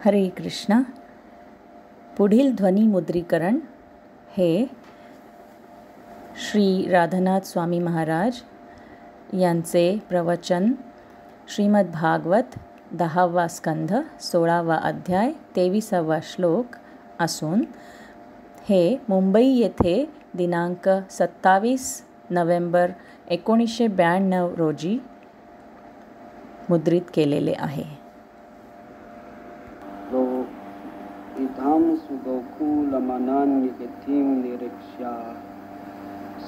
हरे कृष्ण. पुढील ध्वनिमुद्रीकरण हे श्री राधानाथ स्वामी महाराज यांचे प्रवचन श्रीमद भागवत 10वा स्कंध 16वा अध्याय 23वा श्लोक असून हे मुंबई येथे दिनांक 27 नोव्हेंबर 1992 रोजी मुद्रित केलेले आहे. इदं सुगोकुलमनन्यगतिं निरीक्ष्य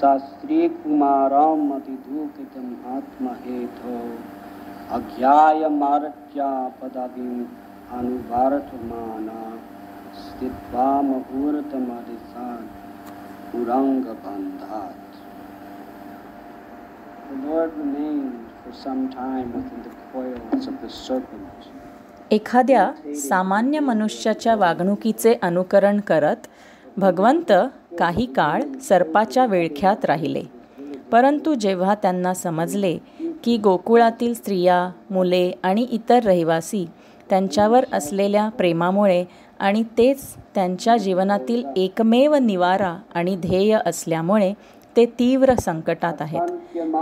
शास्त्रीकुमारम् अतिदुःखितं आत्महेतो अज्ञायमार्त्या पदवीम् अनुवर्तमाना स्थित्वा मुहूर्तमधिसान् उरङ्गबन्धात्. The Lord remained for some time within the coils of the serpent. एखाद्या सामान्य मनुष्याच्या वागणुकीचे अनुकरण करत भगवंत काही काळ सर्पाच्या विळख्यात राहिले. परंतु जेव्हा त्यांना समजले की गोकुळातील स्त्रिया, मुले आणि इतर रहिवासी त्यांच्यावर असलेल्या प्रेमामुळे आणि तेच त्यांच्या जीवनातील एकमेव निवारा आणि ध्येय असल्यामुळे ते तीव्र संकटात आहेत,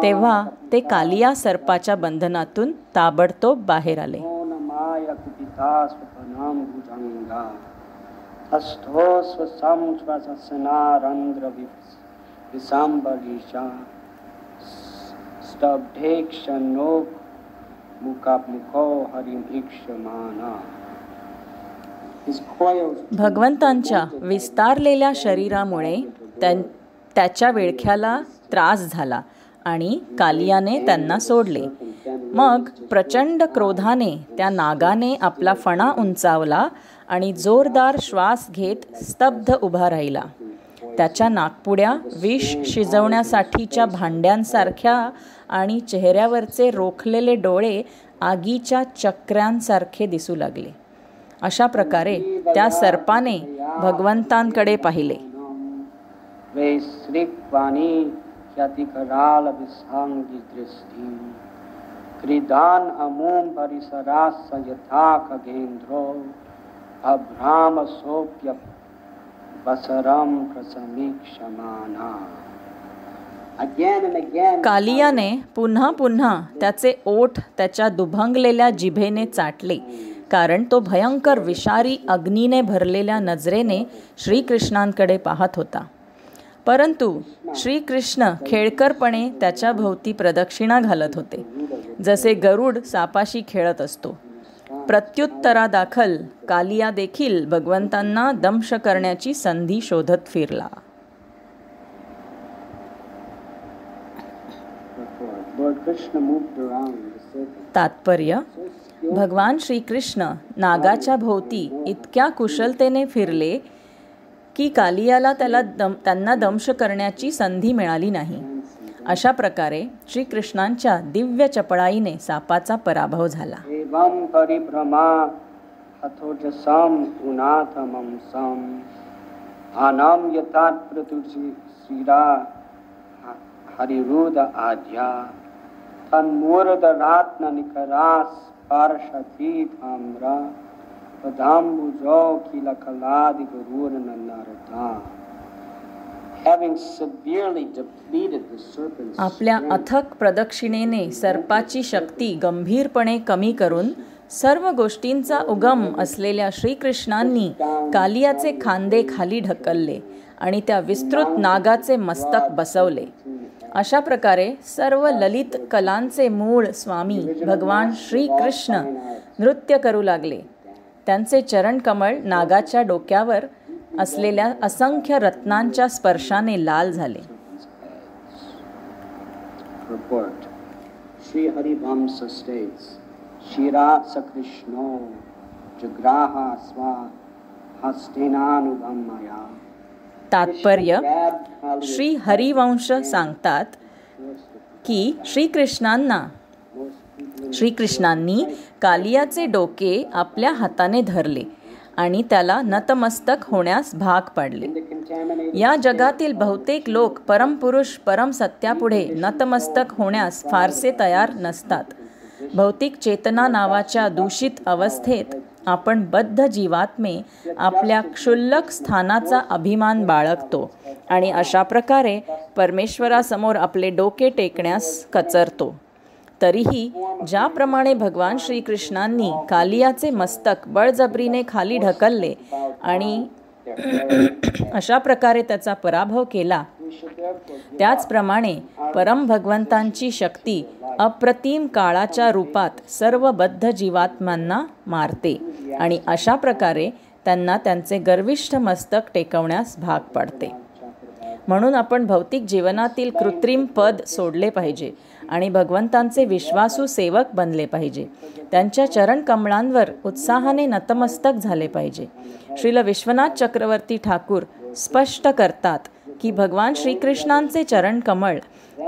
तेव्हा ते कालिया सर्पाच्या बंधनातून ताबडतोब बाहेर आले. भगवंतांच्या विस्तारलेल्या शरीरामुळे त्याच्या विळख्याला त्रास झाला आणि कालियाने त्यांना सोडले. मग प्रचंड क्रोधाने त्या नागाने आपला फणा उंचावला आणि जोरदार श्वास घेत स्तब्ध उभा राहिला. त्याच्या नाकपुड्या विष शिजवण्यासाठीच्या भांड्यांसारख्या आणि चेहऱ्यावरचे रोखलेले डोळे आगीच्या चक्र्यांसारखे दिसू लागले. अशा प्रकारे त्या सर्पाने भगवंतांकडे पाहिले. क्रीडान अमूम परिसरास यथा खगेंद्रो अभ्राम सोप्य बसरम प्रसमीक्षमाना. कालियाने पुन्हा पुन्हा त्याचे ओठ त्याच्या दुभंगलेल्या जिभेने चाटले, कारण तो भयंकर विषारी अग्नीने भरलेल्या नजरेने श्रीकृष्णांकडे पाहत होता. परंतु श्रीकृष्ण खेळकरपणे त्याच्या भोवती प्रदक्षिणा घालत होते, जसे गरुड सापाशी खेळत असतो. प्रत्युत्तरादाखल कालिया देखील भगवंतांना दंश करण्याची संधी शोधत फिरला. तात्पर्य: भगवान श्रीकृष्ण नागाच्या भोवती इतक्या कुशलतेने फिरले की कालियाला त्यांना दंश करण्याची संधी मिळाली नाही. अशा प्रकारे श्रीकृष्णांच्या दिव्य चपळाईने सापाचा पराभव झाला. आपल्या अथक प्रदक्षिणेने सर्पाची शक्ती गंभीरपणे कमी करून सर्व गोष्टींचा उगम असलेल्या श्रीकृष्णांनी कालियाचे खांदे खाली ढकलले आणि त्या विस्तृत नागाचे मस्तक बसवले. अशा प्रकारे सर्व ललित कलांचे मूळ स्वामी भगवान श्रीकृष्ण नृत्य करू लागले. त्यांचे चरणकमळ नागाच्या डोक्यावर असलेल्या असंख्य रत्नांच्या स्पर्शाने लाल झाले. श्री हरिवंश states, शिरा सकृष्णो जग्राहा स्वा हस्तेनानुभवमया. तात्पर्य: श्री हरिवंश सांगतात की श्रीकृष्णांनी कालियाचे डोके आपल्या हाताने धरले आणि त्याला नतमस्तक होण्यास भाग पाडले. या जगातील बहुतेक लोक परमपुरुष परमसत्यापुढे नतमस्तक होण्यास फारसे तयार नसतात. भौतिक चेतना नावाच्या दूषित अवस्थेत आपण बद्ध जीवात्मे आपल्या क्षुल्लक स्थानाचा अभिमान बाळगतो आणि अशा प्रकारे परमेश्वरासमोर आपले डोके टेकण्यास कचरतो. तरीही ज्याप्रमाणे भगवान श्रीकृष्णांनी कालियाचे मस्तक बळजबरीने खाली ढकलले आणि अशा प्रकारे त्याचा पराभव केला, त्याचप्रमाणे परम भगवंतांची शक्ती अप्रतिम काळाच्या रूपात सर्व बद्ध जीवात्म्यांना मारते आणि अशा प्रकारे त्यांना त्यांचे गर्विष्ठ मस्तक टेकवण्यास भाग पाडते. म्हणून आपण भौतिक जीवनातील कृत्रिम पद सोडले पाहिजे आणि भगवंतांचे विश्वासू सेवक बनले पाहिजे. त्यांच्या चरणकमळांवर उत्साहाने नतमस्तक झाले पाहिजे. श्रील विश्वनाथ चक्रवर्ती ठाकूर स्पष्ट करतात की भगवान श्रीकृष्णांचे चरणकमळ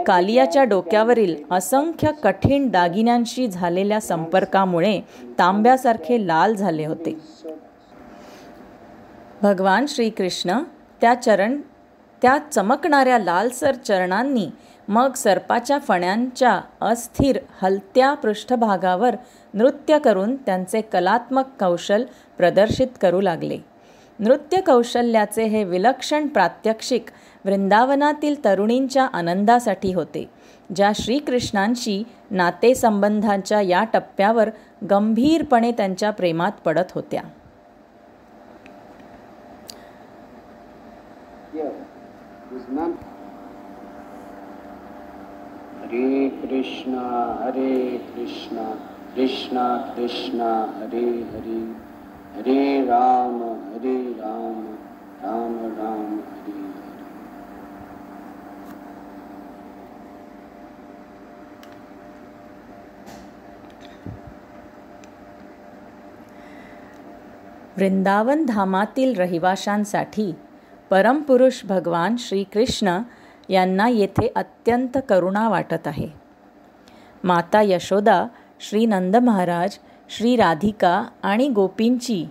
कालियाच्या डोक्यावरील असंख्य कठीण दागिन्यांशी झालेल्या संपर्कामुळे तांब्यासारखे लाल झाले होते. भगवान श्रीकृष्ण त्या चमकणाऱ्या लालसर चरणांनी मग सर्पाच्या फण्यांच्या अस्थिर हलत्या पृष्ठभागावर नृत्य करून त्यांचे कलात्मक कौशल प्रदर्शित करू लागले. नृत्य कौशल्याचे हे विलक्षण प्रात्यक्षिक वृंदावनातील तरुणींच्या आनंदासाठी होते, ज्या श्रीकृष्णांशी नातेसंबंधांच्या या टप्प्यावर गंभीरपणे त्यांच्या प्रेमात पडत होत्या. हरे कृष्णा कृष्णा कृष्णा हरे हरे, हरे राम राम राम हरे हरे. वृंदावन धामातील रहिवाशांसाठी परमपुरुष भगवान श्रीकृष्ण यांना येथे अत्यंत करुणा वाटत आहे. माता यशोदा, श्री नंद महाराज, श्री राधिका आणि गोपांची,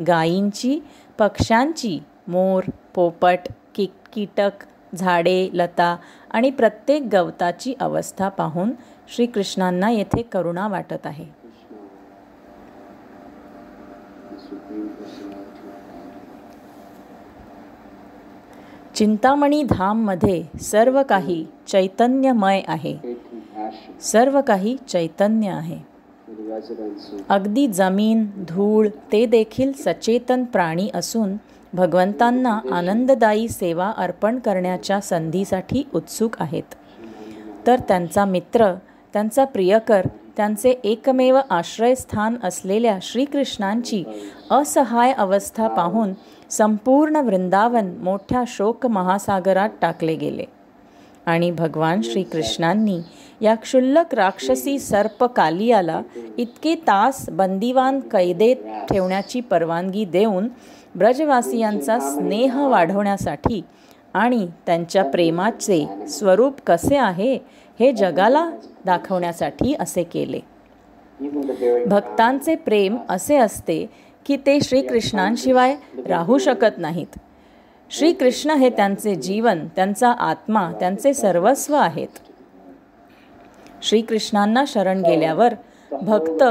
गायींची, पक्ष्यांची, मोर, पोपट, कीटक, झाडे, लता आणि प्रत्येक गवताची अवस्था पाहून श्रीकृष्णांना येथे करुणा वाटत आहे. चिंतामणी धाममध्ये सर्व काही चैतन्यमय आहे. सर्व काही चैतन्य आहे. अगदी जमीन, धूळ ते देखील सचेतन प्राणी असून भगवंतांना आनंददायी सेवा अर्पण करण्याच्या संधीसाठी उत्सुक आहेत. तर त्यांचा मित्र, त्यांचा प्रियकर, त्यांचे एकमेव आश्रयस्थान असलेल्या श्रीकृष्णांची असहाय अवस्था पाहून संपूर्ण वृंदावन मोठ्या शोक महासागरात टाकले गेले आणि भगवान श्रीकृष्णांनी या क्षुल्लक राक्षसी सर्प कालियाला इतके तास बंदिवान कैदेत ठेवण्याची परवानगी देऊन ब्रजवासियांचा स्नेह वाढवण्यासाठी आणि त्यांच्या प्रेमाचे स्वरूप कसे आहे हे जगाला दाखवण्यासाठी असे केले. भक्तांचे प्रेम असे असते की ते श्रीकृष्णांशिवाय राहू शकत नाहीत. श्रीकृष्ण हे त्यांचे जीवन, त्यांचा आत्मा, त्यांचे सर्वस्व आहेत. श्रीकृष्णांना शरण गेल्यावर भक्त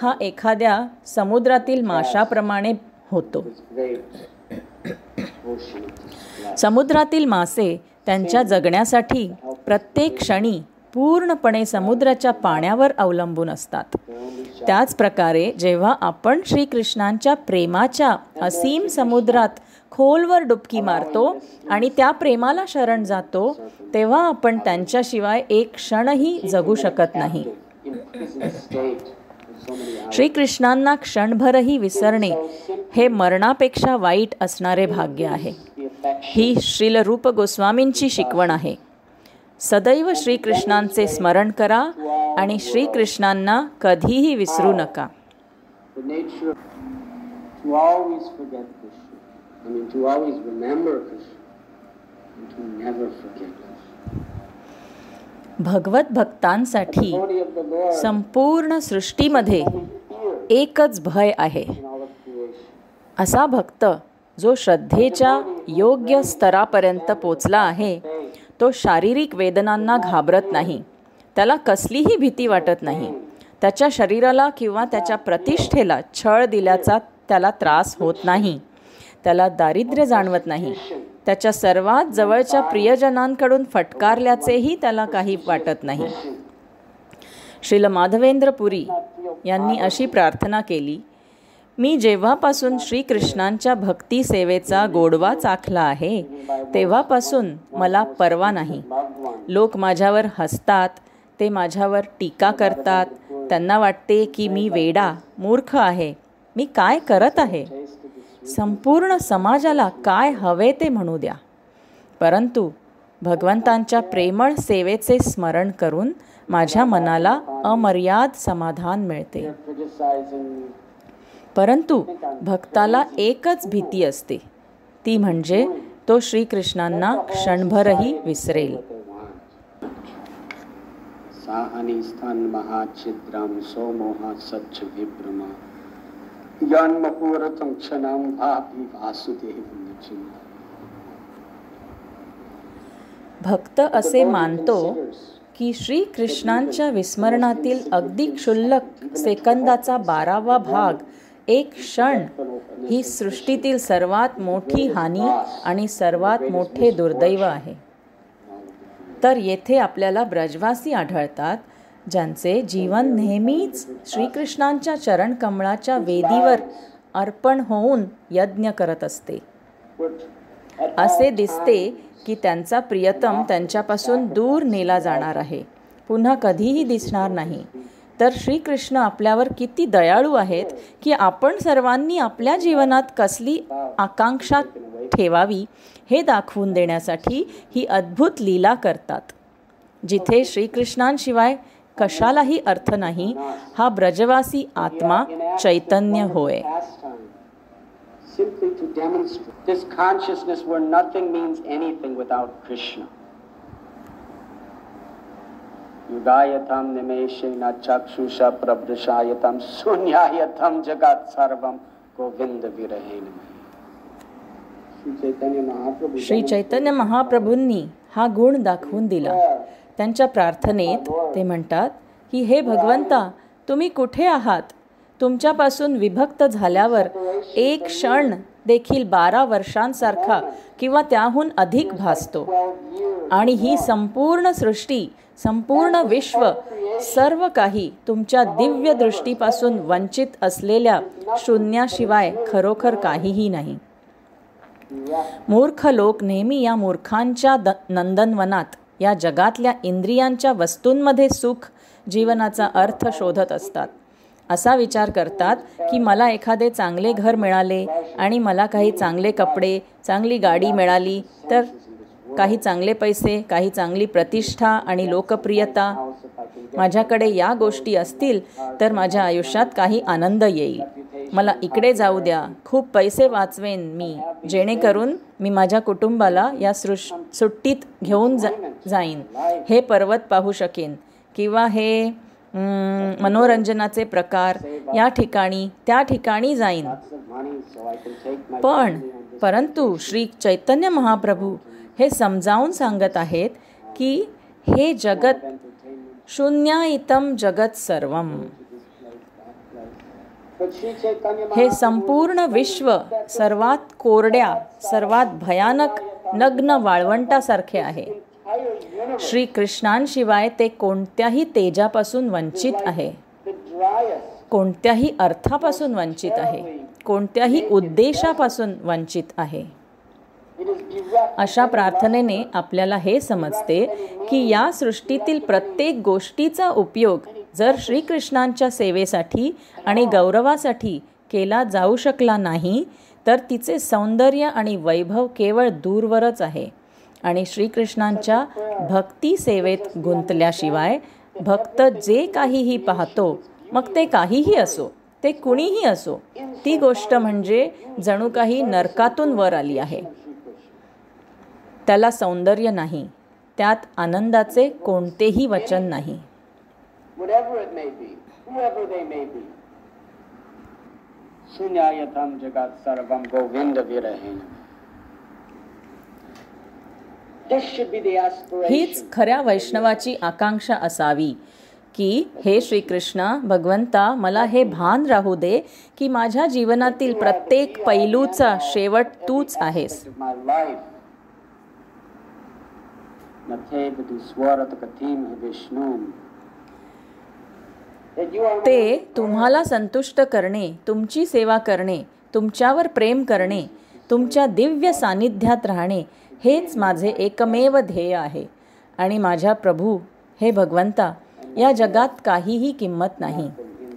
हा एखाद्या समुद्रातील माशाप्रमाणे होतो. समुद्रातील मासे त्यांच्या जगण्यासाठी प्रत्येक क्षणी पूर्णपणे समुद्राच्या पाण्यावर अवलंबून असतात. त्याचप्रकारे जेव्हा आपण श्रीकृष्णांच्या प्रेमाच्या असीम समुद्रात खोलवर डुबकी मारतो आणि त्या प्रेमाला शरण जातो, तेव्हा आपण त्यांच्याशिवाय एक क्षणही जगू शकत नाही. श्रीकृष्णांना क्षणभरही विसरणे हे मरणापेक्षा वाईट असणारे भाग्य आहे. ही श्रील रूप गोस्वामींची शिकवण आहे. सदैव श्रीकृष्णांचे स्मरण करा आणि श्रीकृष्णांना कधीही विसरू नका. भगवत भक्तांसाठी संपूर्ण सृष्टीमध्ये एकच भय आहे. असा भक्त जो श्रद्धेच्या योग्य स्तरापर्यंत पोचला आहे, तो शारीरिक वेदनांना घाबरत नाही. त्याला कसलीही भीती वाटत नाही. त्याच्या शरीराला किंवा त्याच्या प्रतिष्ठेला छळ दिल्याचा त्याला त्रास होत नाही. त्याला दारिद्र्य जाणवत नाही. त्याच्या सर्वात जवळच्या प्रियजनांकडून फटकारल्याचेही त्याला काही वाटत नाही. श्रील माधवेंद्र पुरी यांनी अशी प्रार्थना केली, मी जेव्हापासून श्रीकृष्णांच्या भक्ती सेवेचा गोडवा चाखला आहे तेव्हापासून मला पर्वा नाही. लोक माझ्यावर हसतात, ते माझ्यावर टीका करतात, त्यांना वाटते की मी वेडा मूर्ख आहे. मी काय करत आहे? संपूर्ण समाजाला काय हवे ते म्हणू द्या, परंतु भगवंतांच्या प्रेमळ सेवेचे स्मरण करून माझ्या मनाला अमर्याद समाधान मिळते. परंतु भक्ताला एकच भीती असते, ती म्हणजे तो श्रीकृष्णांना क्षणभरही विसरेल. साहनिस्थान महाच्छिद्राम सोमोहा सच्च विभ्रमा यान्मपूरतं क्षणं भापि वासुदेवं. भक्त असे मानतो की श्रीकृष्णांच्या विस्मरणातील अगदी क्षुल्लक सेकंदाचा 12वा भाग, एक क्षण, ही सृष्टीतील सर्वात मोठी हानी आणि सर्वात मोठे दुर्दैव आहे. तर येथे आपल्याला ब्रजवासी आढळतात ज्यांचे जीवन नेहमीच श्रीकृष्णांच्या चरणकमळाच्या वेदीवर अर्पण होऊन यज्ञ करत असते. असे दिसते की त्यांचा प्रियतम त्यांच्यापासून दूर नेला जाणार आहे, पुन्हा कधीही दिसणार नाही. तर श्रीकृष्ण आपल्यावर किती दयाळू आहेत की आपण सर्वांनी आपल्या जीवनात कसली आकांक्षा ठेवावी हे दाखवून देण्यासाठी ही अद्भुत लीला करतात. जिथे श्रीकृष्णांशिवाय कशालाही अर्थ नाही, हा ब्रजवासी आत्मा चैतन्य होय. Simply to demonstrate this consciousness where nothing means anything without Krishna. Yugayatam nimeshena chakshusha prabdashayatam sunyayatam jagat sarvam govinda virahena. Shri Chaitanya महाप्रभूंनी हा गुण दाखवून दिला. त्यांच्या प्रार्थनेत ते म्हणतात की हे भगवंता, तुम्ही कुठे आहात? तुमच्यापासून विभक्त झाल्यावर एक क्षण देखील 12 वर्षांसारखा किंवा त्याहून अधिक भासतो. आणि ही संपूर्ण सृष्टी, संपूर्ण विश्व, सर्व काही तुमच्या दिव्य दृष्टीपासून वंचित असलेल्या शून्याशिवाय खरोखर काहीही नाही. मूर्ख लोक नेहमी या मूर्खांच्या नंदनवनात, या जगातल्या इंद्रियांच्या वस्तूंमध्ये सुख, जीवनाचा अर्थ शोधत असतात. असा विचार करतात की मला एखादे चांगले घर मिळाले आणि मला काही चांगले कपडे, चांगली गाडी मिळाली तर काही चांगले पैसे, काही चांगली प्रतिष्ठा आणि लोकप्रियता, माझ्याकडे या गोष्टी असतील तर माझ्या आयुष्यात काही आनंद येईल. मला इकडे जाऊ द्या, खूप पैसे वाचवेन मी, जेणेकरून मी माझ्या कुटुंबाला या सुट्टीत घेऊन जाईन, हे पर्वत पाहू शकेन किंवा हे मनोरंजनाचे प्रकार या ठिकाणी त्या ठिकाणी जाईन. परंतु श्री चैतन्य महाप्रभू हे समजावून सांगत आहेत की हे जगत शून्यायितम जगत सर्वम, हे संपूर्ण विश्व सर्वात कोरड्या, सर्वात भयानक नग्न वाळवंटासारखे आहे. श्रीकृष्णांशिवाय ते कोणत्याही तेजापासून वंचित आहे, कोणत्याही अर्थापासून वंचित आहे, कोणत्याही उद्देशापासून वंचित आहे. अशा प्रार्थनेने आपल्याला हे समजते की या सृष्टीतील प्रत्येक गोष्टीचा उपयोग जर श्रीकृष्णांच्या सेवेसाठी आणि गौरवासाठी केला जाऊ शकला नाही तर तिचे सौंदर्य आणि वैभव केवळ दूरवरच आहे. आणि श्रीकृष्णांच्या भक्ती सेवेत गुंतल्याशिवाय भक्त जे काहीही पाहतो, मग ते काहीही असो, ते कुणीही असो, ती गोष्ट म्हणजे जणू काही नरकातून वर आली आहे. त्याला सौंदर्य नाही, त्यात आनंदाचे कोणतेही वचन नाही. शून्यायतम जगत सर्वम गोविंद विरहेण. हीच खऱ्या वैष्णवाची आकांक्षा असावी की हे श्रीकृष्ण भगवंता, मला हे भान राहू दे की माझ्या जीवनातील प्रत्येक पैलूचा शेवट तूच आहेस. ते तुम्हाला संतुष्ट करणे, तुमची सेवा करणे, तुमच्यावर प्रेम करणे, तुमच्या दिव्य सानिध्यात राहणे हेच माझे एकमेव ध्येय आहे. आणि माझ्या प्रभू, हे भगवंता, या जगात काहीही किंमत नाही.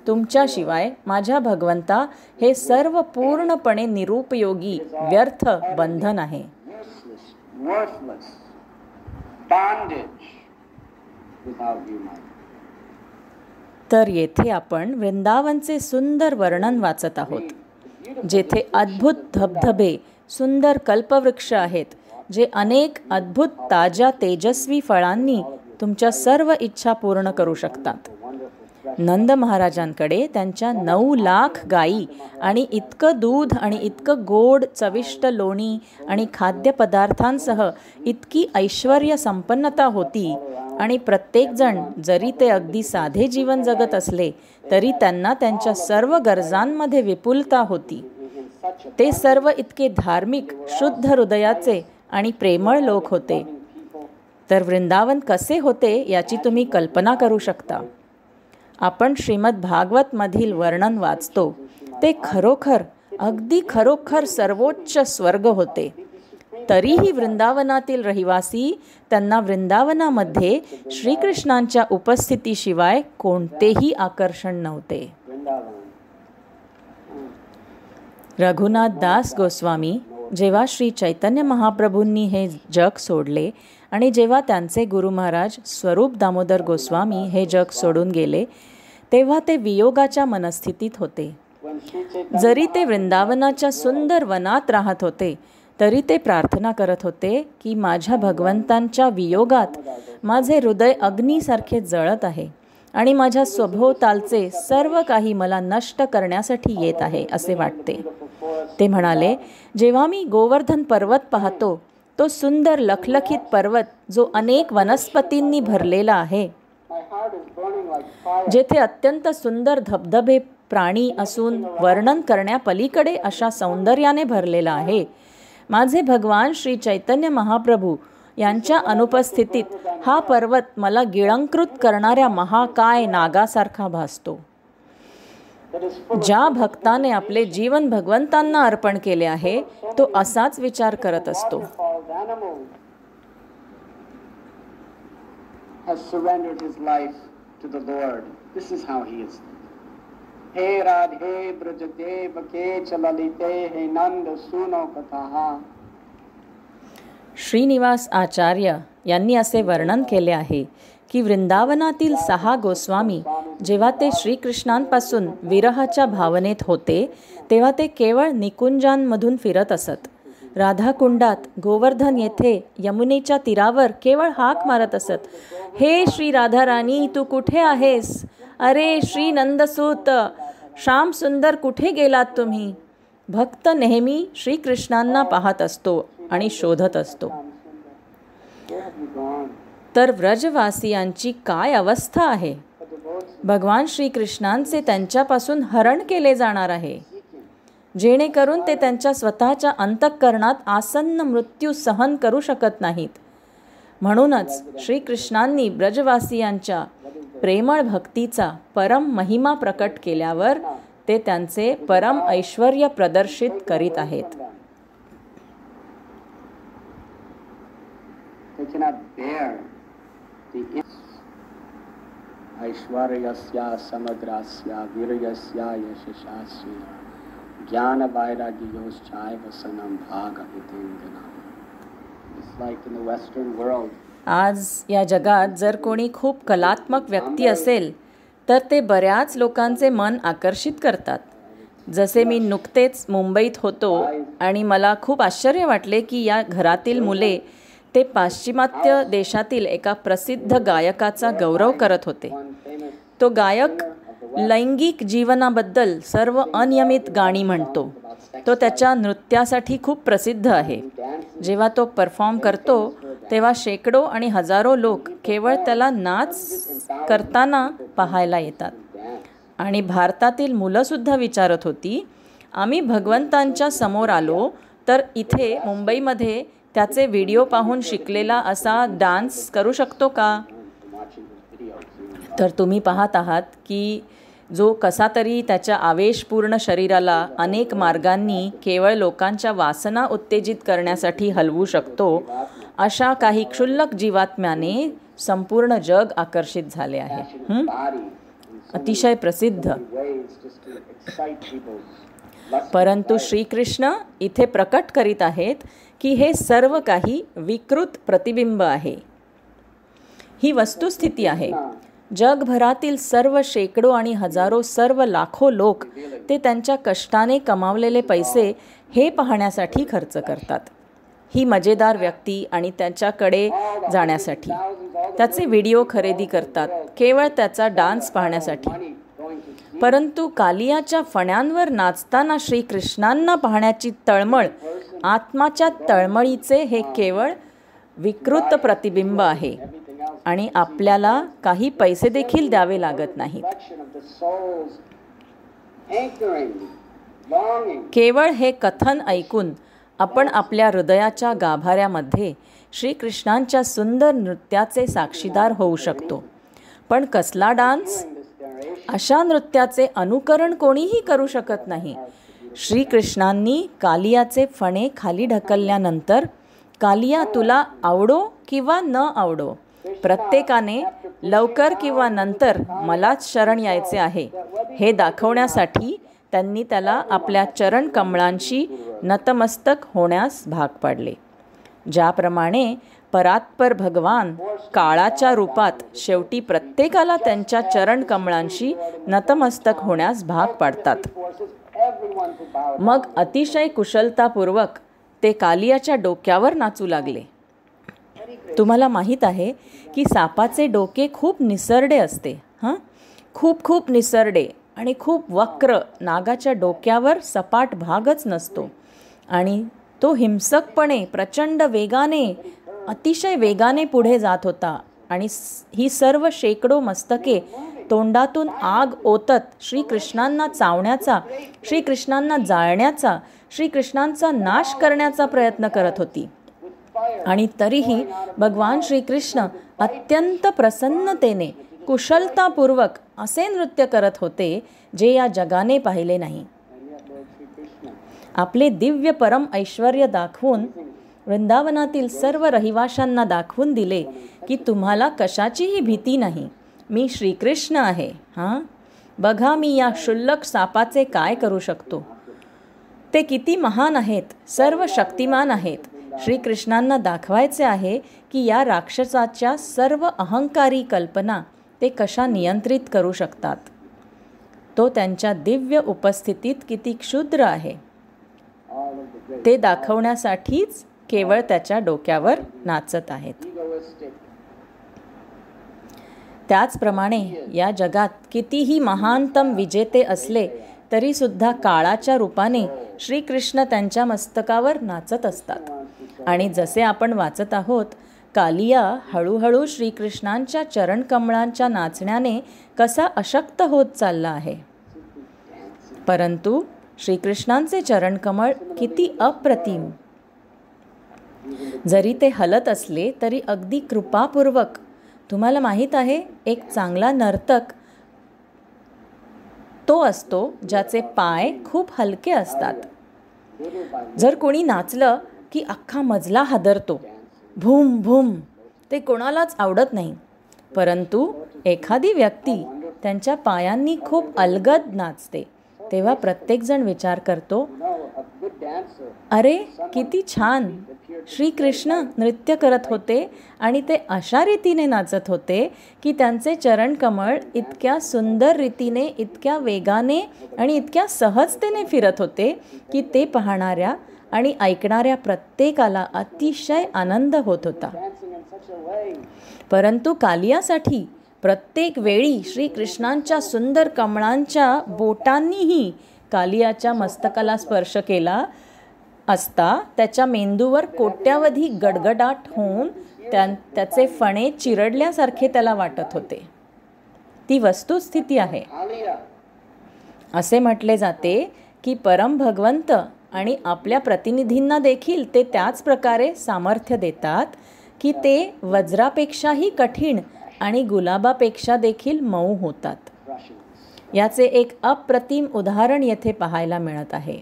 तुमच्याशिवाय माझ्या भगवंता हे सर्व पूर्णपणे निरुपयोगी व्यर्थ बंधन आहे. तर येथे आपण वृंदावनचे सुंदर वर्णन वाचत आहोत, जेथे अद्भुत धबधबे, सुंदर कल्पवृक्ष आहेत, जे अनेक अद्भुत ताज्या तेजस्वी फळांनी तुमच्या सर्व इच्छा पूर्ण करू शकतात. नंद महाराजांकडे त्यांच्या 9 लाख गायी आणि इतकं दूध आणि इतकं गोड चविष्ट लोणी आणि खाद्यपदार्थांसह इतकी ऐश्वर्य संपन्नता होती. आणि प्रत्येकजण, जरी ते अगदी साधे जीवन जगत असले तरी त्यांना त्यांच्या सर्व गरजांमध्ये विपुलता होती. ते सर्व इतके धार्मिक, शुद्ध हृदयाचे आणि प्रेमळ लोक होते. तर वृंदावन कसे होते याची तुम्ही कल्पना करू शकता. आपण श्रीमद भागवतमधील वर्णन वाचतो ते खरोखर, अगदी खरोखर सर्वोच्च स्वर्ग होते. तरीही वृंदावनातील रहिवासी त्यांना वृंदावनामध्ये श्रीकृष्णांच्या उपस्थितीशिवाय कोणतेही आकर्षण नव्हते. रघुनाथ दास गोस्वामी जेव्हा श्री चैतन्य महाप्रभूंनी हे जग सोडले आणि जेव्हा त्यांचे गुरु महाराज स्वरूप दामोदर गोस्वामी हे जग सोडून गेले, तेव्हा ते वियोगाच्या मनस्थितीत होते. जरी ते वृंदावनाच्या सुंदर वनात राहत होते तरी ते प्रार्थना करत होते की माझ्या भगवंतांच्या वियोगात माझे हृदय अग्नीसारखे जळत आहे आणि माझ्या सभोवतालचे सर्व काही मला नष्ट करण्यासाठी येत आहे असे वाटते. ते म्हणाले, जेव्हा मी गोवर्धन पर्वत पाहतो, तो सुंदर लखलखित पर्वत जो अनेक वनस्पतींनी भरलेला आहे, जेथे अत्यंत सुंदर धबधबे, प्राणी असून वर्णन करण्यापलीकडे अशा सौंदर्याने भरलेला आहे, माझे भगवान श्री चैतन्य महाप्रभू यांच्या अनुपस्थितीत हा पर्वत मला गिळंकृत करणाऱ्या महाकाय नागासारखा भासतो. ज्या भक्ताने आपले जीवन भगवंतांना अर्पण केले आहे तो असाच विचार करत असतो. हे राधे ब्रजदेव के चललिते हे नंद सुनो कथा. श्रीनिवास आचार्य यांनी असे वर्णन केले आहे की वृंदावनातील 6 गोस्वामी जेव्हा ते श्रीकृष्णांपासून विरहाच्या भावनेत होते तेव्हा ते केवळ निकुंजांमधून फिरत असत. राधाकुंडात, गोवर्धन येथे, यमुनेच्या तीरावर केवळ हाक मारत असत, हे श्री राधाराणी तू कुठे आहेस? अरे श्री नंदसूत, श्याम सुंदर कुठे गेलात तुम्ही? भक्त नेहमी श्रीकृष्णांना पाहत असतो आणि शोधत असतो. तर व्रजवासियांची काय अवस्था आहे? भगवान श्रीकृष्णांचे त्यांच्यापासून हरण केले जाणार आहे, जेणेकरून ते त्यांच्या स्वतःच्या अंतःकरणात आसन्न मृत्यू सहन करू शकत नाहीत. म्हणूनच श्रीकृष्णांनी ब्रजवासियांच्या प्रेमळ भक्तीचा परम महिमा प्रकट केल्यावर ते त्यांचे परम ऐश्वर्य प्रदर्शित करीत आहेत. ऐश्वर्यस्या समग्रस्या वीर्यस्या यशस्या ज्ञान वैराग्योश्चाय वसनं भागवतेन्द्रना. It's like in the Western world. आज या जगात जर कोणी खूप कलात्मक व्यक्ती असेल तर ते बऱ्याच लोकांचे मन आकर्षित करतात. जसे मी नुकतेच मुंबईत होतो आणि मला खूप आश्चर्य वाटले की या घरातील मुले ते पाश्चिमात्य देशातील एका प्रसिद्ध गायकाचा गौरव करत होते. तो गायक लैंगिक जीवनाबद्दल सर्व अनियमित गाणी म्हणतो. तो त्याच्या नृत्यासाठी खूप प्रसिद्ध आहे. जेव्हा तो परफॉर्म करतो तेव्हा शेकडो आणि हजारो लोक केवळ त्याला नाच करताना पाहायला येतात. आणि भारतातील मुलंसुद्धा विचारत होती, आम्ही भगवंतांच्या समोर आलो तर इथे मुंबईमध्ये त्याचे व्हिडिओ पाहून शिकलेला असा डान्स करू शकतो का? तर तुम्ही पाहत आहात की जो कसा तरी त्याच्या आवेशपूर्ण शरीराला अनेक मार्गांनी केवळ लोकांच्या वासना उत्तेजित करण्यासाठी हलवू शकतो, अशा काही क्षुल्लक जीवात्म्याने संपूर्ण जग आकर्षित झाले आहे. अतिशय प्रसिद्ध. परंतु श्रीकृष्ण इथे प्रकट करीत आहेत की हे सर्व काही विकृत प्रतिबिंब आहे. ही वस्तुस्थिती आहे. जगभरातील सर्व शेकडो आणि हजारो, सर्व लाखो लोक ते त्यांच्या कष्टाने कमावलेले पैसे हे पाहण्यासाठी खर्च करतात. ही मजेदार व्यक्ती आणि त्याच्याकडे जाण्यासाठी त्याचे व्हिडिओ खरेदी करतात, केवळ त्याचा डान्स पाहण्यासाठी. परंतु कालियाच्या फण्यांवर नाचताना श्रीकृष्णांना पाहण्याची तळमळ, आत्माच्या तळमळीचे हे केवळ विकृत प्रतिबिंब आहे आणि आपल्याला काही पैसे देखील द्यावे लागत नाहीत. केवळ हे कथन ऐकून आपण आपल्या हृदयाच्या गाभाऱ्यामध्ये श्रीकृष्णांच्या सुंदर नृत्याचे साक्षीदार होऊ शकतो. पण कसला डान्स? अशा नृत्याचे अनुकरण कोणीही करू शकत नाही. श्रीकृष्णांनी कालियाचे फणे खाली ढकलल्यानंतर, कालिया तुला आवडो किंवा न आवडो, प्रत्येकाने लवकर किंवा नंतर मलाच शरण यायचे आहे हे दाखवण्यासाठी त्यांनी त्याला आपल्या चरण कमळांशी नतमस्तक होण्यास भाग पाडले. ज्याप्रमाणे परात्पर भगवान काळाच्या रूपात शेवटी प्रत्येकाला त्यांच्या चरण कमळांशी नतमस्तक होण्यास भाग पाडतात. मग अतिशय कुशलतापूर्वक ते कालियाच्या डोक्यावर नाचू लागले. तुम्हाला माहीत आहे की सापाचे डोके खूप निसरडे असते. खूप निसरडे आणि खूप वक्र. नागाच्या डोक्यावर सपाट भागच नसतो आणि तो हिंसकपणे प्रचंड वेगाने, अतिशय वेगाने पुढे जात होता आणि ही सर्व शेकडो मस्तके तोंडातून आग ओतत श्रीकृष्णांना चावण्याचा, श्रीकृष्णांना जाळण्याचा, श्रीकृष्णांचा नाश करण्याचा प्रयत्न करत होती. आणि तरीही भगवान श्रीकृष्ण अत्यंत प्रसन्नतेने, कुशलतापूर्वक असे नृत्य करत होते जे या जगाने पाहिले नाही. आपले दिव्य परम ऐश्वर्य दाखवून वृंदावनातील सर्व रहिवाशांना दाखवून दिले की तुम्हाला कशाचीही भीती नाही, मी श्रीकृष्ण आहे. बघा मी या क्षुल्लक सापाचे काय करू शकतो. ते किती महान आहेत, सर्व शक्तिमान आहेत. श्रीकृष्णांना दाखवायचे आहे की या राक्षसाच्या सर्व अहंकारी कल्पना ते कशा नियंत्रित करू शकतात. तो त्यांच्या दिव्य उपस्थितीत किती क्षुद्र आहे ते दाखवण्यासाठीच केवळ त्याच्या डोक्यावर नाचत आहेत. त्याचप्रमाणे या जगात कितीही महानतम विजेते असले तरी सुद्धा काळाच्या रूपाने श्रीकृष्ण त्यांच्या मस्तकावर नाचत असतात. आणि जसे आपण वाचत आहोत, कालिया हळूहळू श्रीकृष्णांच्या चरणकमळांच्या नाचण्याने कसा अशक्त होत चालला आहे. परंतु श्रीकृष्णांचे चरणकमळ किती अप्रतिम. जरी ते हलत असले तरी अगदी कृपापूर्वक. तुम्हाला माहीत आहे, एक चांगला नर्तक तो असतो ज्याचे पाय खूप हलके असतात. जर कोणी नाचलं की अख्खा मजला हादरतो, भूम भूम. ते कोणालाच आवडत नाही. परंतु एखादी व्यक्ती त्यांच्या पायांनी खूप अलगद नाचते तेव्हा प्रत्येकजण विचार करतो, अरे किती छान श्रीकृष्ण नृत्य करत होते आणि ते अशा रीतीने नाचत होते की त्यांचे चरणकमळ इतक्या सुंदर रीतीने, इतक्या वेगाने आणि इतक्या सहजतेने फिरत होते की ते पाहणाऱ्या आणि ऐकणाऱ्या प्रत्येकाला अतिशय आनंद होत होता. परंतु कालियासाठी प्रत्येक वेळी श्रीकृष्णांच्या सुंदर कमळांच्या बोटांनीही कालियाच्या मस्तकाला स्पर्श केला असता त्याच्या मेंदूवर कोट्यावधी गडगडाट होऊन त्याचे फणे चिरडल्यासारखे त्याला वाटत होते. ती वस्तुस्थिती आहे. असे म्हटले जाते की परम भगवंत आणि आपल्या प्रतिनिधींना देखील ते त्याच प्रकारे सामर्थ्य देतात की ते वज्रापेक्षाही कठीण आणि गुलाबापेक्षा देखील मऊ होतात. याचे एक अप्रतिम उदाहरण येथे पाहायला मिळत आहे.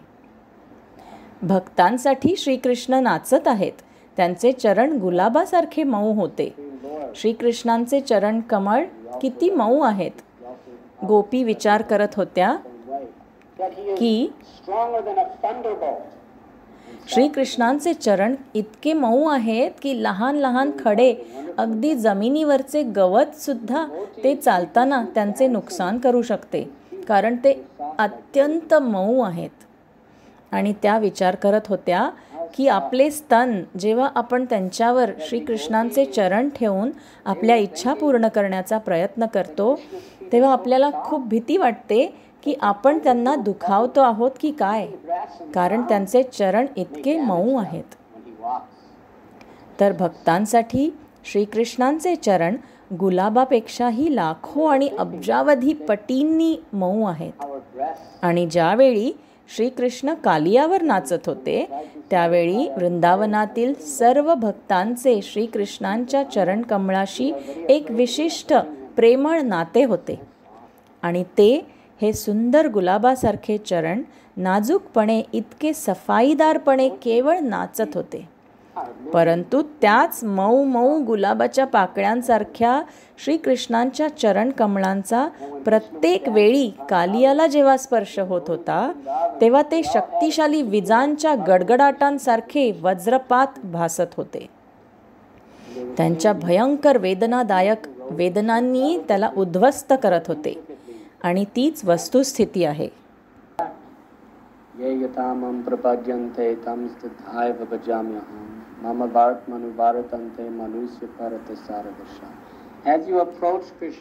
भक्तांसाठी श्रीकृष्ण नाचत आहेत. त्यांचे चरण गुलाबासारखे मऊ होते. श्रीकृष्णांचे चरण कमळ किती मऊ आहेत. गोपी विचार करत होत्या की श्रीकृष्णांचे चरण इतके मऊ आहेत की लहान लहान खडे, अगदी जमिनीवरचे गवत सुद्धा ते चालताना त्यांचे नुकसान करू शकते, कारण ते अत्यंत मऊ आहेत. आणि त्या विचार करत होत्या की आपले स्तन जेव्हा आपण त्यांच्यावर श्रीकृष्णांचे चरण ठेवून आपल्या इच्छा पूर्ण करण्याचा प्रयत्न करतो तेव्हा आपल्याला खूप भीती वाटते की आपण त्यांना दुखावतो आहोत की काय, कारण त्यांचे चरण इतके मऊ आहेत. तर भक्तांसाठी श्रीकृष्णांचे चरण गुलाबापेक्षाही लाखो आणि अब्जावधी पटींनी मऊ आहेत. आणि ज्यावेळी श्रीकृष्ण कालियावर नाचत होते त्यावेळी वृंदावनातील सर्व भक्तांचे श्रीकृष्णांच्या चरणकमळाशी एक विशिष्ट प्रेमळ नाते होते. आणि ते हे सुंदर गुलाबासारखे चरण नाजूकपणे, इतके सफाईदारपणे केवळ नाचत होते. परंतु त्याच मऊ मऊ गुलाबाच्या पाकळ्यांसारख्या श्रीकृष्णांच्या चरण कमळांचा प्रत्येक वेळी कालियाला जेव्हा स्पर्श होत होता तेव्हा ते शक्तिशाली विजांच्या गडगडाटांसारखे वज्रपात भासत होते. त्यांच्या भयंकर वेदनादायक वेदनांनी त्याला उद्ध्वस्त करत होते. आणि तीच वस्तुस्थिती आहे.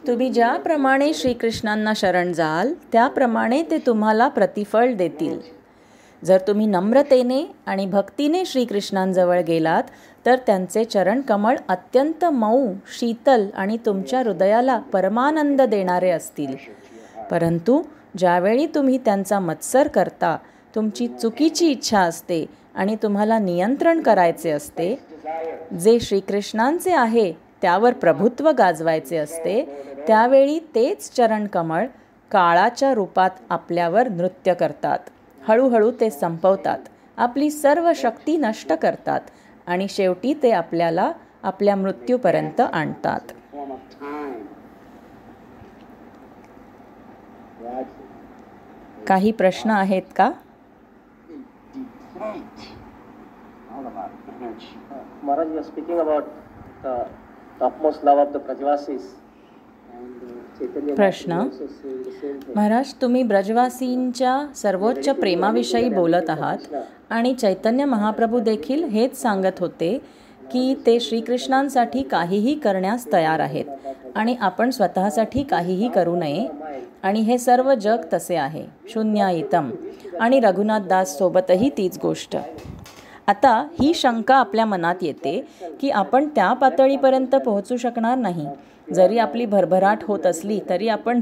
तुम्ही ज्याप्रमाणे श्रीकृष्णांना शरण जाल त्याप्रमाणे ते तुम्हाला प्रतिफळ देतील. जर तुम्ही नम्रतेने आणि भक्तीने श्रीकृष्णांजवळ गेलात तर त्यांचे चरण कमळ अत्यंत मऊ, शीतल आणि तुमच्या हृदयाला परमानंद देणारे असतील. परंतु ज्यावेळी तुम्ही त्यांचा मत्सर करता, तुमची चुकीची इच्छा असते आणि तुम्हाला नियंत्रण करायचे असते, जे श्रीकृष्णांचे आहे त्यावर प्रभुत्व गाजवायचे असते, त्यावेळी तेच चरण कमळ काळाच्या रूपात आपल्यावर नृत्य करतात. हळूहळू ते संपवतात, आपली सर्व शक्ती नष्ट करतात आणि शेवटी ते आपल्याला आपल्या मृत्यूपर्यंत आणतात. काही प्रश्न आहेत का? Maharaj, you are speaking about the topmost love of the Brajavasis. प्रश्न. महाराज, तुम्ही ब्रजवासींच्या सर्वोच्च प्रेमाविषयी बोलत आहात आणि चैतन्य महाप्रभू देखील हेच सांगत होते की ते श्रीकृष्णांसाठी काहीही करण्यास तयार आहेत आणि आपण स्वतःसाठी काहीही करू नये. आणि हे सर्व जग तसे आहे, शून्यायितम. आणि रघुनाथ दास सोबतही तीच गोष्ट. आता ही शंका आपल्या मनात येते की आपण त्या पातळीपर्यंत पोहोचू शकणार नाही. जरी आपली भरभराट होत असली तरी आपण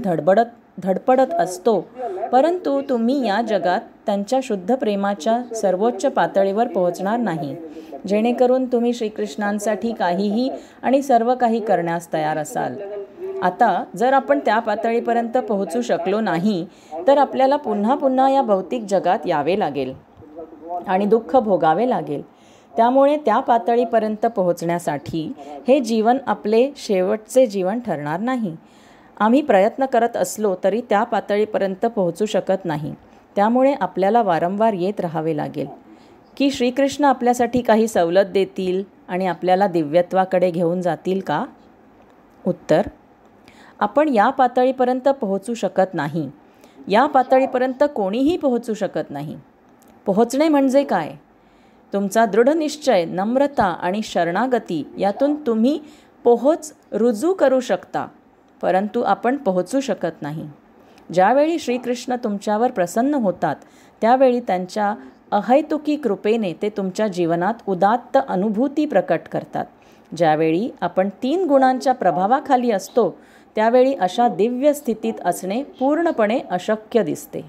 धडपडत असतो, परंतु तुम्ही या जगात त्यांच्या शुद्ध प्रेमाच्या सर्वोच्च पातळीवर पोहोचणार नाही, जेणेकरून तुम्ही श्रीकृष्णांसाठी काहीही आणि सर्व काही करण्यास तयार असाल. आता जर आपण त्या पातळीपर्यंत पोहोचू शकलो नाही तर आपल्याला पुन्हा पुन्हा या भौतिक जगात यावे लागेल आणि दुःख भोगावे लागेल. त्यामुळे त्या पातळीपर्यंत पोहोचण्यासाठी हे जीवन आपले शेवटचे जीवन ठरणार नाही. आम्ही प्रयत्न करत असलो तरी त्या पातळीपर्यंत पोहोचू शकत नाही. त्यामुळे आपल्याला वारंवार येत राहावे लागेल. की श्रीकृष्ण आपल्यासाठी काही सवलत देतील आणि आपल्याला दिव्यत्वाकडे घेऊन जातील का? उत्तर: आपण या पातळीपर्यंत पोहोचू शकत नाही. या पातळीपर्यंत कोणीही पोहोचू शकत नाही. पोहोचणे म्हणजे काय? तुमचा दृढ निश्चय, नम्रता आणि शरणागती यातून तुम्ही पोहोच रुजू करू शकता, परंतु आपण पोहोचू शकत नाही. ज्यावेळी श्रीकृष्ण तुमच्यावर प्रसन्न होतात त्यावेळी त्यांच्या अहैतुकी कृपेने ते तुमच्या जीवनात उदात्त अनुभूती प्रकट करतात. ज्यावेळी आपण 3 गुणांच्या प्रभावाखाली असतो त्यावेळी अशा दिव्य स्थितीत असणे पूर्णपणे अशक्य दिसते.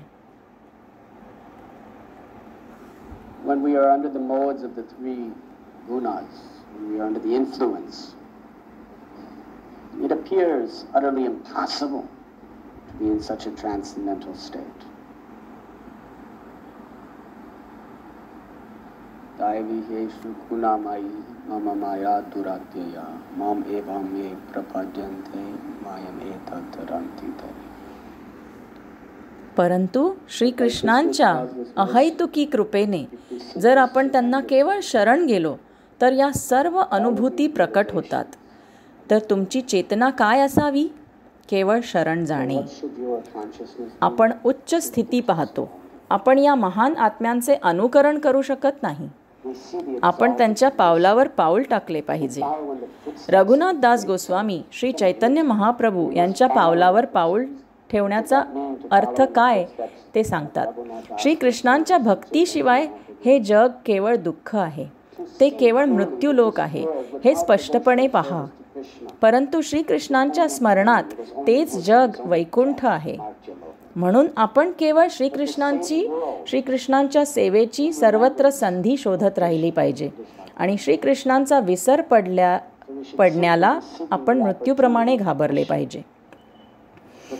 When we are under the modes of the three gunas, when we are under the influence, it appears utterly impossible to be in such a transcendental state. Daiviheshu gunamayi mama maya duratyaya mam evam me prapadyante mayam etadranti tari. परंतु श्रीकृष्णांच्या अहैतुकी कृपेने जर आपण त्यांना केवळ शरण गेलो तर या सर्व अनुभूती प्रकट होतात. तर तुमची चेतना काय असावी? केवळ शरण जाणे. आपण उच्च स्थिती पाहतो. आपण या महान आत्म्यांचे अनुकरण करू शकत नाही. आपण त्यांच्या पावलावर पाऊल टाकले पाहिजे. रघुनाथ दास गोस्वामी श्री चैतन्य महाप्रभू यांच्या पावलावर पाऊल ठेवण्याचा अर्थ काय ते सांगतात. श्रीकृष्णांच्या भक्तीशिवाय हे जग केवळ दुःख आहे. ते केवळ मृत्यूलोक आहे हे स्पष्टपणे पहा. परंतु श्रीकृष्णांच्या स्मरणात तेच जग वैकुंठ आहे. म्हणून आपण केवळ श्रीकृष्णांच्या सेवेची सर्वत्र संधी शोधत राहिली पाहिजे. आणि श्रीकृष्णांचा विसर पडण्याला आपण मृत्यूप्रमाणे घाबरले पाहिजे.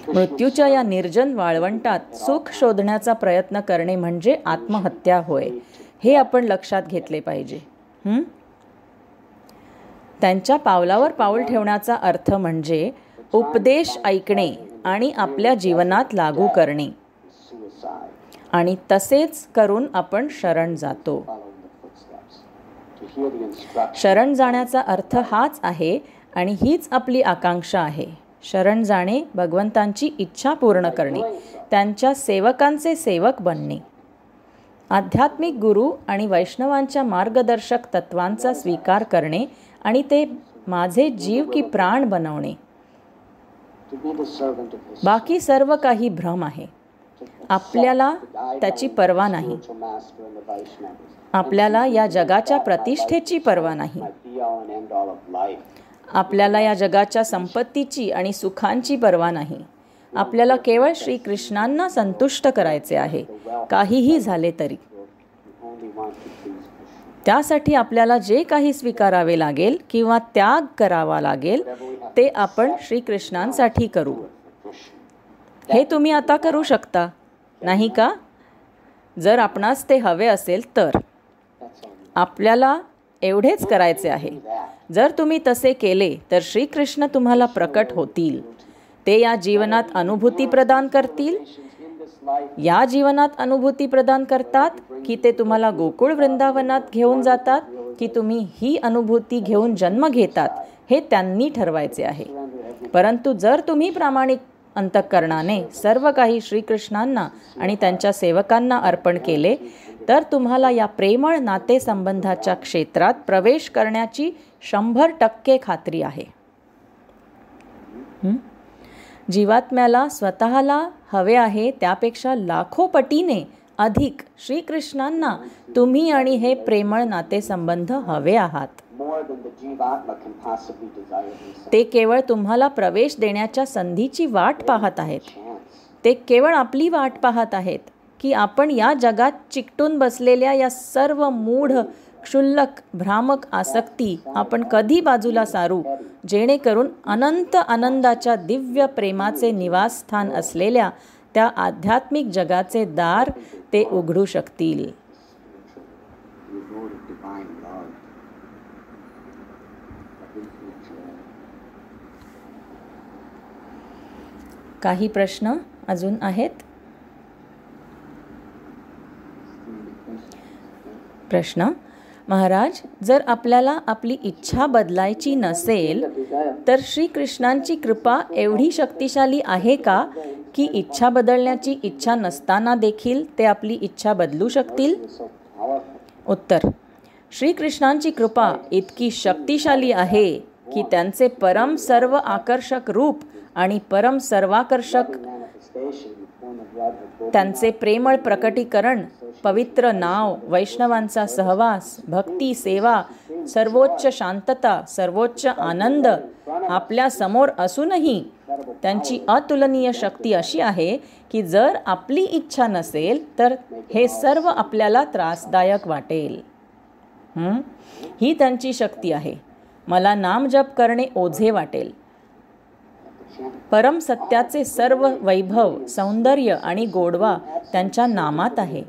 मृत्यूच्या या निर्जन वाळवंटात सुख शोधण्याचा प्रयत्न करणे म्हणजे आत्महत्या होय, हे आपण लक्षात घेतले पाहिजे. त्यांच्या पावलावर पाऊल ठेवण्याचा अर्थ म्हणजे उपदेश ऐकणे आणि आपल्या जीवनात लागू करणे. आणि तसेच करून आपण शरण जातो. शरण जाण्याचा अर्थ हाच आहे आणि हीच आपली आकांक्षा आहे. शरण जाणे, भगवंतांची इच्छा पूर्ण करणे, त्यांच्या सेवकांचे सेवक बनणे, आध्यात्मिक गुरु आणि वैष्णवांच्या मार्गदर्शक तत्वांचा स्वीकार करणे आणि ते माझे जीव की प्राण बनवणे. बाकी सर्व काही भ्रम आहे. आपल्याला त्याची पर्वा नाही. आपल्याला या जगाच्या प्रतिष्ठेची पर्वा नाही. आपल्याला या जगाच्या संपत्तीची आणि सुखांची पर्वा नाही. आपल्याला केवळ श्रीकृष्णांना संतुष्ट करायचे आहे, काहीही झाले तरी. त्यासाठी आपल्याला जे काही स्वीकारावे लागेल किंवा त्याग करावा लागेल ते आपण श्रीकृष्णांसाठी करू. हे तुम्ही आता करू शकता, नाही का? जर आपणास ते हवे असेल तर आपल्याला एवढेच करायचे आहे. जर तुम्ही तसे केले तर श्रीकृष्ण तुम्हाला प्रकट होतील. ते या जीवनात अनुभूती प्रदान करतील. या जीवनात अनुभूती प्रदान करतात की ते तुम्हाला गोकुळ वृंदावनात घेऊन जातात की तुम्ही ही अनुभूती घेऊन जन्म घेतात, हे त्यांनी ठरवायचे आहे. परंतु जर तुम्ही प्रामाणिक अंतःकरणाने सर्व काही श्रीकृष्णांना आणि त्यांच्या सेवकांना अर्पण केले तर तुम्हाला या प्रेमळ नातेसंबंधाच्या क्षेत्रात प्रवेश करण्याची 100% खात्री आहे. जीवात्म्याला स्वतःला हवे आहे त्यापेक्षा लाखो पटीने अधिक श्रीकृष्णांना तुम्ही आणि हे प्रेमळ नातेसंबंध हवे आहात. ते केवळ तुम्हाला प्रवेश देण्याच्या संधीची वाट पाहत आहेत. ते केवळ आपली वाट पाहत आहेत की आपण या जगात चिकटून बसलेल्या या सर्व मूढ क्षुल्लक भ्रामक आसक्ती आपण कधी बाजूला सारू, जेणेकरून अनंत आनंदाच्या दिव्य प्रेमाचे निवासस्थान असलेल्या त्या आध्यात्मिक जगाचे दार ते उघडू शकतील. काही प्रश्न अजून आहेत? प्रश्न: महाराज, जर आपल्याला आपली इच्छा बदलायची नसेल तर श्रीकृष्णांची कृपा एवढी शक्तिशाली आहे का की इच्छा बदलण्याची इच्छा नसताना देखील ते आपली इच्छा बदलू शकतील? उत्तर: श्रीकृष्णांची कृपा इतकी शक्तिशाली आहे की त्यांचे परम सर्व आकर्षक रूप आणि परम सर्वाकर्षक त्यांचे प्रेमळ प्रकटीकरण, पवित्र नाव, वैष्णवांचा सहवास, भक्ती सेवा, सर्वोच्च शांतता, सर्वोच्च आनंद आपल्या समोर असूनही त्यांची अतुलनीय शक्ती अशी आहे की जर आपली इच्छा नसेल तर हे सर्व आपल्याला त्रासदायक वाटेल. ही त्यांची शक्ती आहे. मला नामजप करणे ओझे वाटेल. परम सत्याचे सर्व वैभव, सौंदर्य आणि गोडवा त्यांच्या नामात आहे.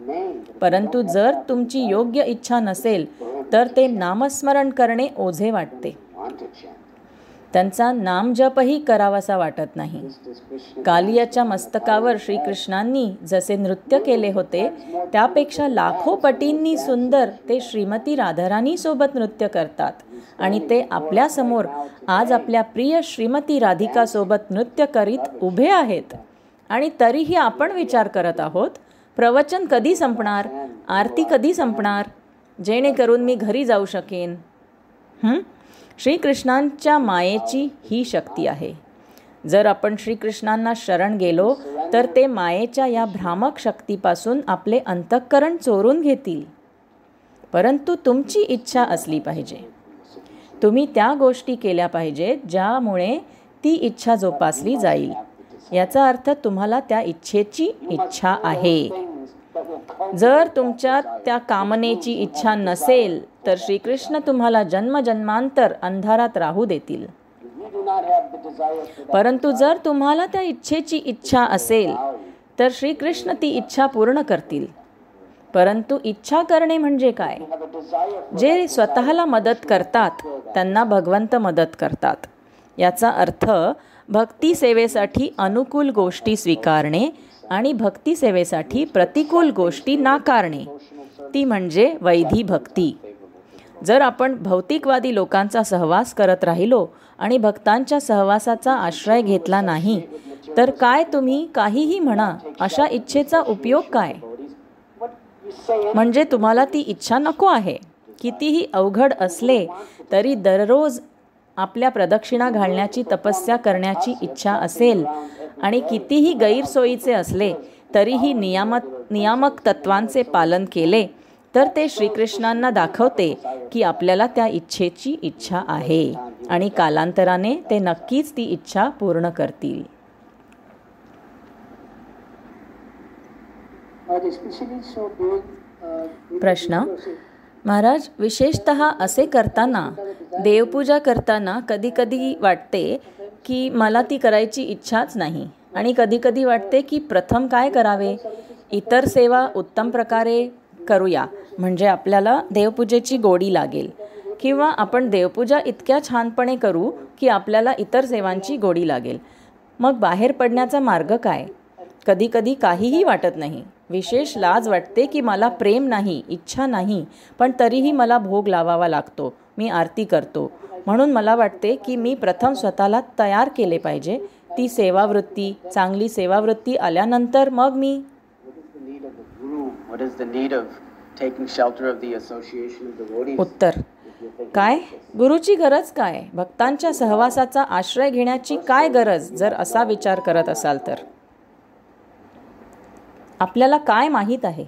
परंतु जर तुमची योग्य इच्छा नसेल तर ते नामस्मरण करणे ओझे वाटते. त्यांचा नामजपही करावासा वाटत नाही. कालियाच्या मस्तकावर श्रीकृष्णांनी जसे नृत्य केले होते त्यापेक्षा लाखो पटींनी सुंदर ते श्रीमती राधाराणी सोबत नृत्य करतात आणि ते आपल्यासमोर आज आपल्या प्रिय श्रीमती राधिका सोबत नृत्य करीत उभे आहेत. आणि तरीही आपण विचार करत आहोत प्रवचन कधी संपणार, आरती कधी संपणार, जेणेकरून मी घरी जाऊ शकेन. श्रीकृष्णांच्या मायेची ही शक्ती आहे. जर आपण श्रीकृष्णांना शरण गेलो तर ते मायेच्या या भ्रामक शक्तीपासून आपले अंतःकरण चोरून घेतील. परंतु तुमची इच्छा असली पाहिजे. तुम्ही त्या गोष्टी केल्या पाहिजेत ज्यामुळे ती इच्छा जोपासली जाईल. याचा अर्थ तुम्हाला त्या इच्छेची इच्छा आहे. जर तुमच्यात त्या कामनेची इच्छा नसेल तर श्रीकृष्ण तुम्हाला जन्मजन्मांतर अंधारात राहू देतील. परंतु जर तुम्हाला त्या इच्छेची इच्छा असेल तर श्रीकृष्ण ती इच्छा पूर्ण करतील. परंतु इच्छा करणे म्हणजे काय? जे स्वतःला मदत करतात त्यांना भगवंत मदत करतात. याचा अर्थ भक्ती सेवेसाठी अनुकूल गोष्टी स्वीकारणे आणि भक्ती सेवेसाठी प्रतिकूल गोष्टी नाकारणे, ती म्हणजे वैधी भक्ती. जर आपण भौतिकवादी लोकांचा सहवास करत राहिलो आणि भक्तांच्या सहवासाचा आश्रय घेतला नाही तर काय तुम्ही काहीही म्हणा, अशा इच्छेचा उपयोग काय? म्हणजे तुम्हाला ती इच्छा नको आहे. कितीही अवघड असले तरी दररोज आपल्या प्रदक्षिणा घालण्याची तपस्या करण्याची इच्छा असेल आणि कितीही गैरसोयीचे असले तरीही नियामक तत्वांचे पालन केले तर ते श्रीकृष्णांना दाखवते की आपल्याला त्या इच्छेची इच्छा आहे आणि कालांतराने ते नक्कीच ती इच्छा पूर्ण करतील. प्रश्न: महाराज, विशेषतः असे करताना, देवपूजा करताना कधीकधी वाटते की मला ती करायची इच्छाच नाही आणि कधीकधी वाटते की प्रथम काय करावे, इतर सेवा उत्तम प्रकारे करूया म्हणजे आपल्याला देवपूजेची गोडी लागेल, किंवा आपण देवपूजा इतक्या छानपणे करू की आपल्याला इतर सेवांची गोडी लागेल. मग बाहेर पडण्याचा मार्ग काय? कधीकधी काहीही वाटत नाही. विशेष लाज वाटते की मला प्रेम नाही, इच्छा नाही, पण तरीही मला भोग लावावा लागतो. मी आरती करतो म्हणून मला वाटते की मी प्रथम स्वतःला तयार केले पाहिजे. ती सेवावृत्ती, चांगली सेवावृत्ती आल्यानंतर मग मी. उत्तर: काय? गुरुची गरज काय? भक्तांच्या सहवासाचा आश्रय घेण्याची काय गरज जर असा विचार करत असाल तर? आपल्याला काय माहीत आहे?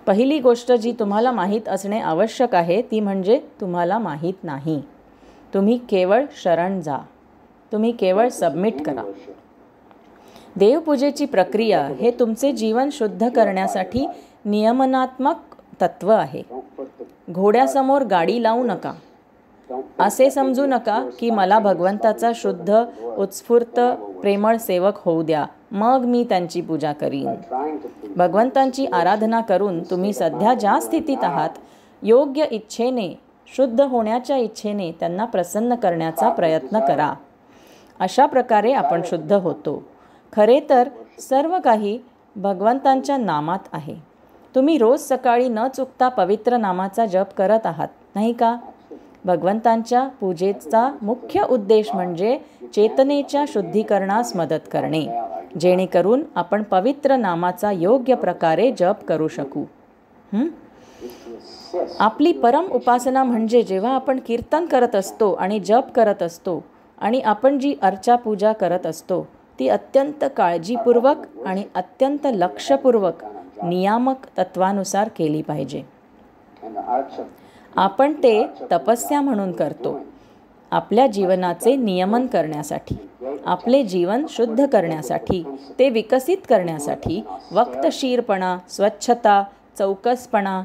पहिली गोष्ट जी तुम्हाला माहीत असणे आवश्यक आहे ती म्हणजे तुम्हाला माहीत नाही. तुम्ही केवळ शरण जा. तुम्ही केवळ सबमिट करा. देवपूजेची प्रक्रिया हे तुमचे जीवन शुद्ध करण्यासाठी नियमनात्मक तत्व आहे. घोड्यासमोर गाडी लावू नका. असे समजू नका की मला भगवंताचा शुद्ध, उत्स्फूर्त, प्रेमळ सेवक होऊ द्या, मग मी त्यांची पूजा करीन. भगवंतांची आराधना करून तुम्ही सध्या ज्या स्थितीत आहात, योग्य इच्छेने, शुद्ध होण्याच्या इच्छेने त्यांना प्रसन्न करण्याचा प्रयत्न करा. अशा प्रकारे आपण शुद्ध होतो. खरे तर सर्व काही भगवंतांच्या नामात आहे. तुम्ही रोज सकाळी न चुकता पवित्र नामाचा जप करत आहात, नाही का? भगवंतांच्या पूजेचा मुख्य उद्देश म्हणजे चेतनेच्या शुद्धीकरणास मदत करणे, जेणेकरून आपण पवित्र नामाचा योग्य प्रकारे जप करू शकू. आपली परम उपासना म्हणजे जेव्हा आपण कीर्तन करत असतो आणि जप करत असतो आणि आपण जी अर्चा पूजा करत असतो ती अत्यंत काळजीपूर्वक आणि अत्यंत लक्षपूर्वक नियामक तत्वानुसार केली पाहिजे. आपण ते तपस्या म्हणून करतो, आपल्या जीवनाचे नियमन करण्यासाठी. आपले जीवन शुद्ध करण्यासाठी, ते विकसित करण्यासाठी वक्तशीरपणा, स्वच्छता, चौकसपणा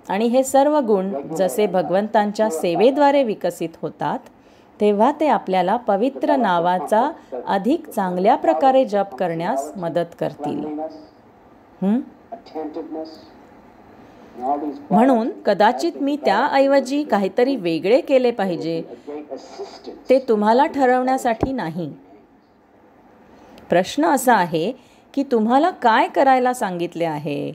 आणि हे सर्व गुण जसे भगवंतांच्या सेवेद्वारे विकसित होतात, तेव्हा ते आपल्याला पवित्र नावाचा अधिक चांगल्या प्रकारे जप करण्यास मदत करतील. म्हणून कदाचित मी त्याऐवजी काहीतरी वेगळे केले पाहिजे, ते तुम्हाला ठरवण्यासाठी नाही. प्रश्न असा आहे की तुम्हाला काय करायला सांगितले आहे.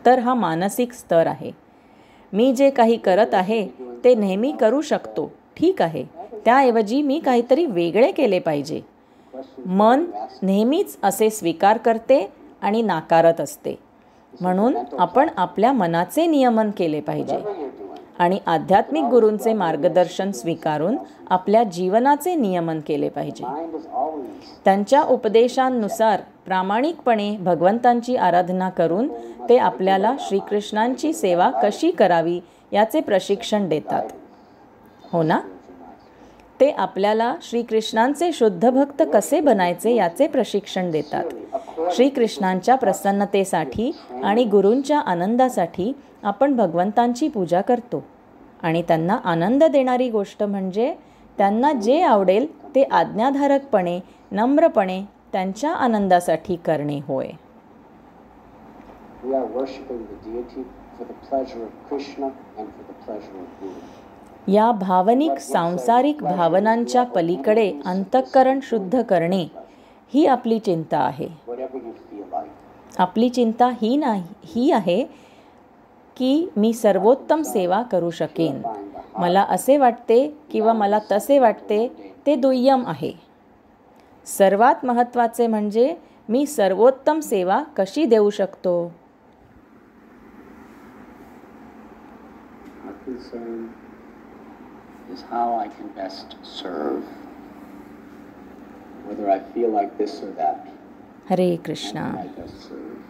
तर हा मानसिक स्तर आहे. मी जे काही करत आहे ते नेहमी करू शकतो, ठीक आहे. त्याऐवजी मी काहीतरी वेगळे केले पाहिजे. मन नेहमीच असे स्वीकार करते आणि नाकारत असते. म्हणून आपण आपल्या मनाचे नियमन केले पाहिजे आणि आध्यात्मिक गुरूंचे मार्गदर्शन स्वीकारून आपल्या जीवनाचे नियमन केले पाहिजे. त्यांच्या उपदेशांनुसार प्रामाणिकपणे भगवंतांची आराधना करून ते आपल्याला श्रीकृष्णांची सेवा कशी करावी याचे प्रशिक्षण देतात, हो ना. ते आपल्याला श्रीकृष्णांचे शुद्ध भक्त कसे बनायचे याचे प्रशिक्षण देतात. श्रीकृष्णांच्या प्रसन्नतेसाठी आणि गुरूंच्या आनंदासाठी आपण भगवंतांची पूजा करतो आणि त्यांना आनंद देणारी गोष्ट म्हणजे त्यांना जे आवडेल ते आज्ञाधारकपणे, नम्रपणे त्यांच्या आनंदासाठी करणे होय. We are worshiping the deity for the pleasure of Krishna and for the pleasure of Guru. या भावनिक सांसारिक भावनांच्या पलीकडे अंतःकरण शुद्ध करणे ही आपली चिंता आहे. आपली चिंता ही आहे की मी सर्वोत्तम सेवा करू शकेन. मला असे वाटते किंवा मला तसे वाटते ते दुय्यम आहे. सर्वात महत्त्वाचे म्हणजे मी सर्वोत्तम सेवा कशी देऊ शकतो. Is how I can best serve, whether I feel like this or that. हरे कृष्णा. I best serve.